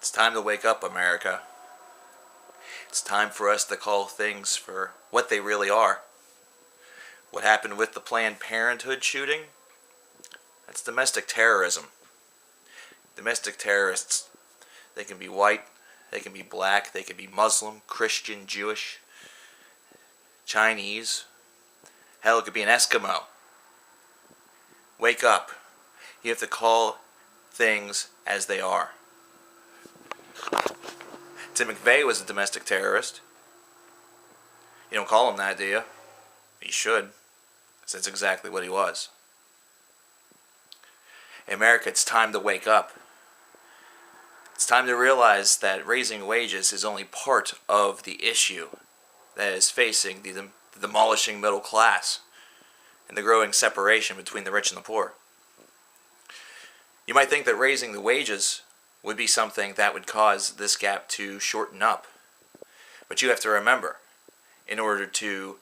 It's time to wake up, America. It's time for us to call things for what they really are. What happened with the Planned Parenthood shooting? That's domestic terrorism. Domestic terrorists, they can be white, they can be black, they can be Muslim, Christian, Jewish, Chinese. Hell, it could be an Eskimo. Wake up. You have to call things as they are. Tim McVeigh was a domestic terrorist. You don't call him that, do you? You should, because that's exactly what he was. In America, it's time to wake up. It's time to realize that raising wages is only part of the issue that is facing the demolishing middle class and the growing separation between the rich and the poor. You might think that raising the wages would be something that would cause this gap to shorten up. But you have to remember, in order to,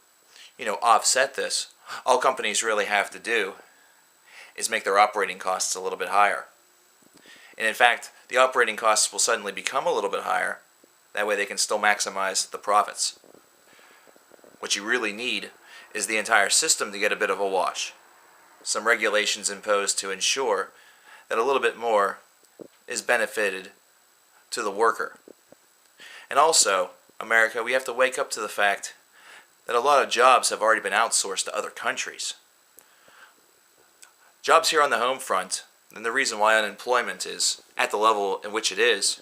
offset this, all companies really have to do is make their operating costs a little bit higher. And in fact, the operating costs will suddenly become a little bit higher. That way they can still maximize the profits. What you really need is the entire system to get a bit of a wash. Some regulations imposed to ensure that a little bit more is benefited to the worker. And also, America, we have to wake up to the fact that a lot of jobs have already been outsourced to other countries. Jobs here on the home front, and the reason why unemployment is at the level in which it is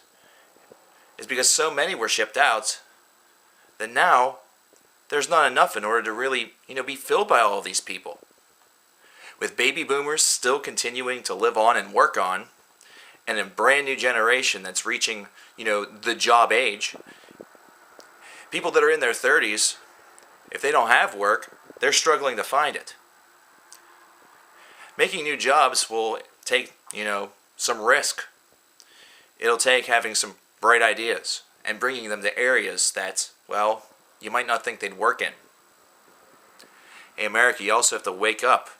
because so many were shipped out that now there's not enough in order to really, be filled by all of these people. With baby boomers still continuing to live on and work on, and a brand new generation that's reaching, the job age, people that are in their 30s, if they don't have work, they're struggling to find it. Making new jobs will take, some risk. It'll take having some bright ideas and bringing them to areas that, you might not think they'd work in. Hey, America, you also have to wake up.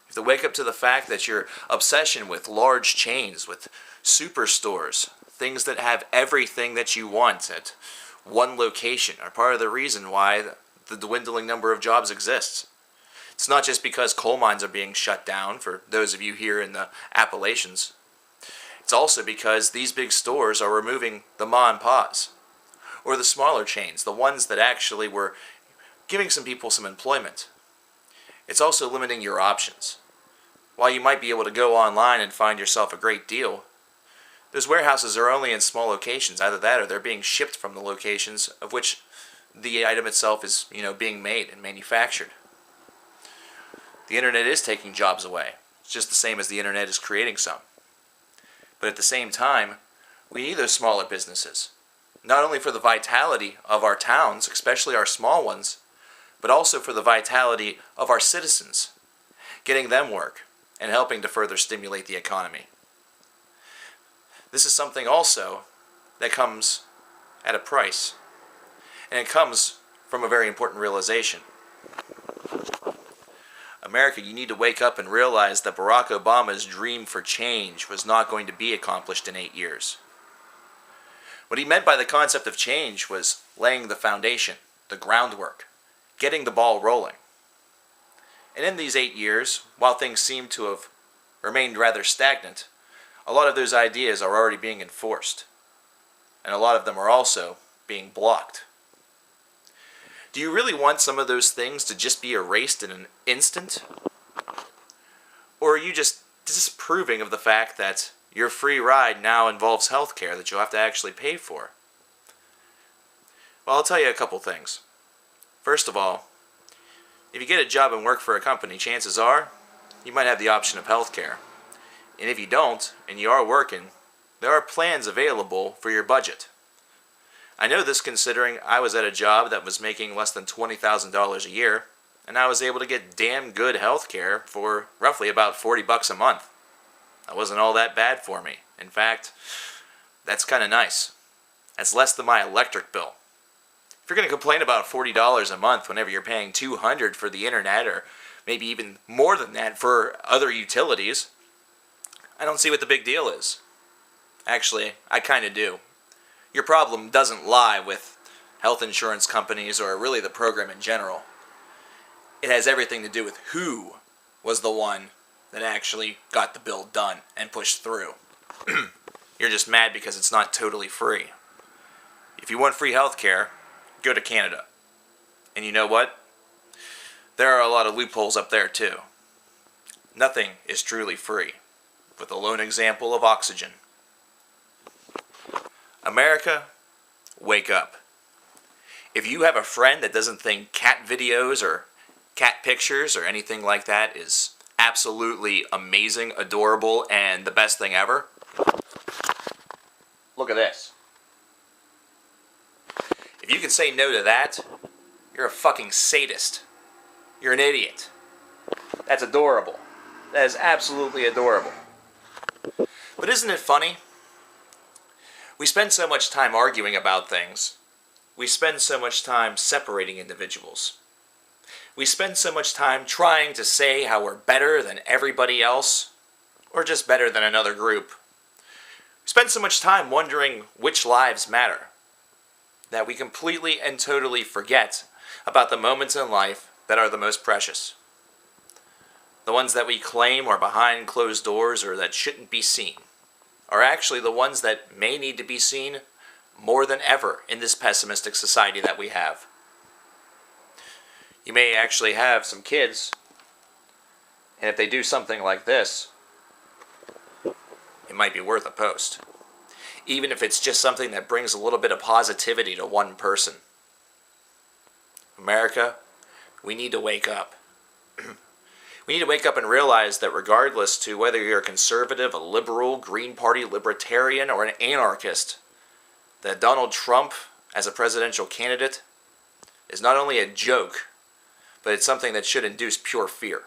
You have to wake up to the fact that your obsession with large chains, with superstores, things that have everything that you want at one location, are part of the reason why the dwindling number of jobs exists. It's not just because coal mines are being shut down, for those of you here in the Appalachians. It's also because these big stores are removing the ma and pa's, or the smaller chains, the ones that actually were giving some people some employment. It's also limiting your options. While you might be able to go online and find yourself a great deal, those warehouses are only in small locations. Either that or they're being shipped from the locations of which the item itself is, being made and manufactured. The internet is taking jobs away. It's just the same as the internet is creating some. But at the same time, we need those smaller businesses. Not only for the vitality of our towns, especially our small ones, but also for the vitality of our citizens, getting them work and helping to further stimulate the economy. This is something also that comes at a price, and it comes from a very important realization. America, you need to wake up and realize that Barack Obama's dream for change was not going to be accomplished in 8 years. What he meant by the concept of change was laying the foundation, the groundwork, getting the ball rolling. And in these 8 years, while things seem to have remained rather stagnant, a lot of those ideas are already being enforced. And a lot of them are also being blocked. Do you really want some of those things to just be erased in an instant? Or are you just disapproving of the fact that your free ride now involves health care that you'll have to actually pay for? Well, I'll tell you a couple things. First of all, if you get a job and work for a company, chances are you might have the option of health care. And if you don't, and you are working, there are plans available for your budget. I know this considering I was at a job that was making less than $20,000 a year, and I was able to get damn good health care for roughly about $40 a month. That wasn't all that bad for me. In fact, that's kind of nice. That's less than my electric bill. If you're going to complain about $40 a month whenever you're paying $200 for the internet, or maybe even more than that for other utilities, I don't see what the big deal is. Actually, I kind of do. Your problem doesn't lie with health insurance companies or really the program in general. It has everything to do with who was the one that actually got the bill done and pushed through. You're just mad because it's not totally free. If you want free healthcare, go to Canada. And you know what? There are a lot of loopholes up there too. Nothing is truly free, with the lone example of oxygen. America, wake up. If you have a friend that doesn't think cat videos or cat pictures or anything like that is absolutely amazing, adorable, and the best thing ever, look at this. If you can say no to that, you're a fucking sadist. You're an idiot. That's adorable. That is absolutely adorable. But isn't it funny? We spend so much time arguing about things. We spend so much time separating individuals. We spend so much time trying to say how we're better than everybody else, or just better than another group. We spend so much time wondering which lives matter, that we completely and totally forget about the moments in life that are the most precious. The ones that we claim are behind closed doors or that shouldn't be seen are actually the ones that may need to be seen more than ever in this pessimistic society that we have. You may actually have some kids, and if they do something like this, it might be worth a post. Even if it's just something that brings a little bit of positivity to one person. America, we need to wake up. We need to wake up and realize that regardless to whether you're a conservative, a liberal, Green Party, libertarian, or an anarchist, that Donald Trump, as a presidential candidate, is not only a joke, but it's something that should induce pure fear.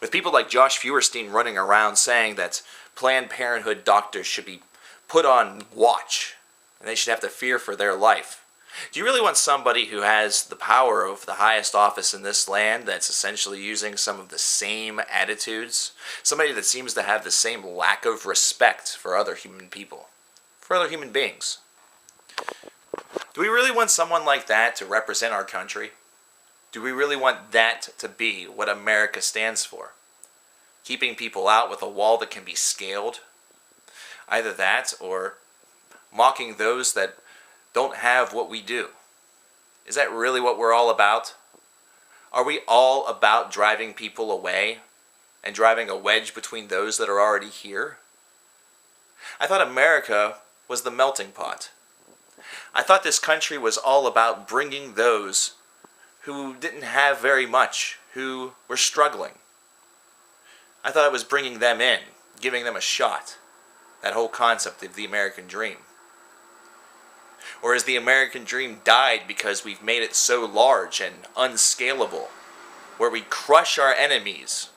With people like Josh Feuerstein running around saying that Planned Parenthood doctors should be put on watch, and they should have to fear for their life. Do you really want somebody who has the power of the highest office in this land that's essentially using some of the same attitudes? Somebody that seems to have the same lack of respect for other human people, for other human beings. Do we really want someone like that to represent our country? Do we really want that to be what America stands for? Keeping people out with a wall that can be scaled? Either that or mocking those that don't have what we do. Is that really what we're all about? Are we all about driving people away and driving a wedge between those that are already here? I thought America was the melting pot. I thought this country was all about bringing those who didn't have very much, who were struggling. I thought it was bringing them in, giving them a shot. That whole concept of the American dream. Or has the American dream died because we've made it so large and unscalable, where we crush our enemies,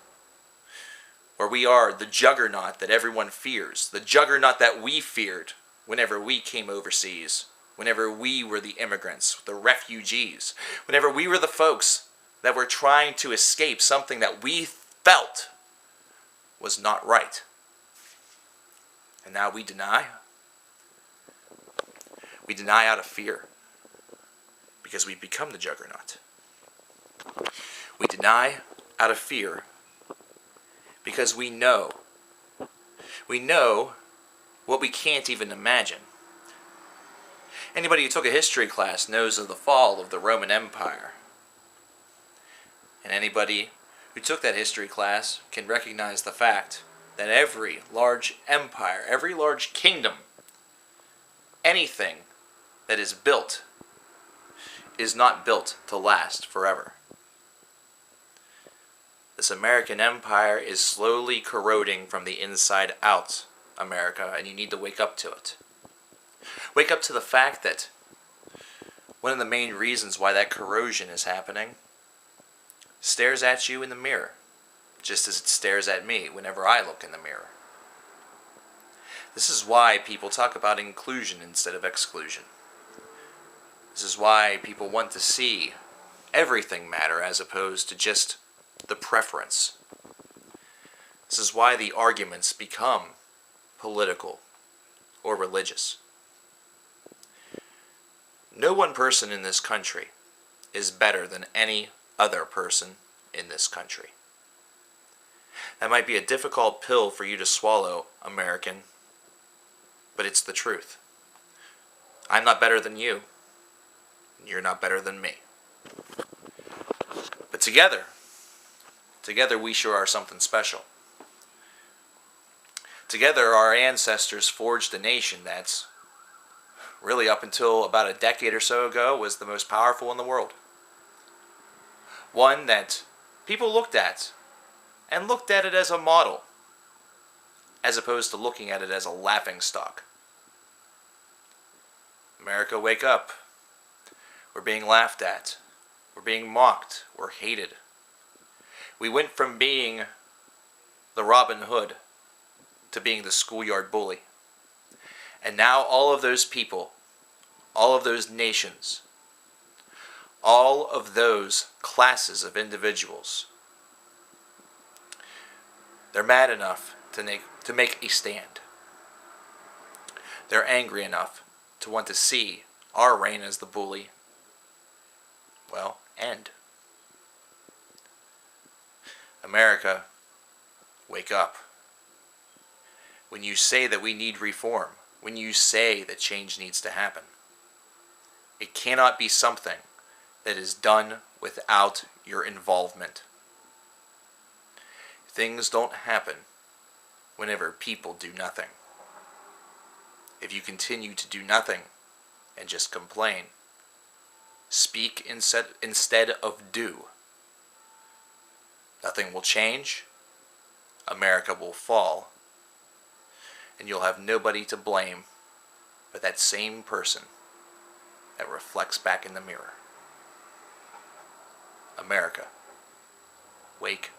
where we are the juggernaut that everyone fears, the juggernaut that we feared whenever we came overseas, whenever we were the immigrants, the refugees, whenever we were the folks that were trying to escape something that we felt was not right. And now we deny. We deny out of fear because we've become the juggernaut. We deny out of fear because we know. We know what we can't even imagine. Anybody who took a history class knows of the fall of the Roman Empire. And anybody who took that history class can recognize the fact that every large empire, every large kingdom, anything that is built is not built to last forever. This American empire is slowly corroding from the inside out, America, and you need to wake up to it. Wake up to the fact that one of the main reasons why that corrosion is happening stares at you in the mirror, just as it stares at me whenever I look in the mirror. This is why people talk about inclusion instead of exclusion. This is why people want to see everything matter as opposed to just the preference. This is why the arguments become political or religious. No one person in this country is better than any other person in this country. That might be a difficult pill for you to swallow, American, but it's the truth. I'm not better than you. You're not better than me. But together we sure are something special. Together our ancestors forged a nation that's really, up until about a decade or so ago, was the most powerful in the world. One that people looked at it as a model, as opposed to looking at it as a laughingstock. America, wake up. We're being laughed at. We're being mocked. We're hated. We went from being the Robin Hood to being the schoolyard bully. And now all of those people, all of those nations, all of those classes of individuals, they're mad enough to make a stand. They're angry enough to want to see our reign as the bully, well, end. America, wake up. When you say that we need reform, when you say that change needs to happen, it cannot be something that is done without your involvement. Things don't happen whenever people do nothing. If you continue to do nothing and just complain, speak instead of do, nothing will change, America will fall, and you'll have nobody to blame but that same person that reflects back in the mirror. America, wake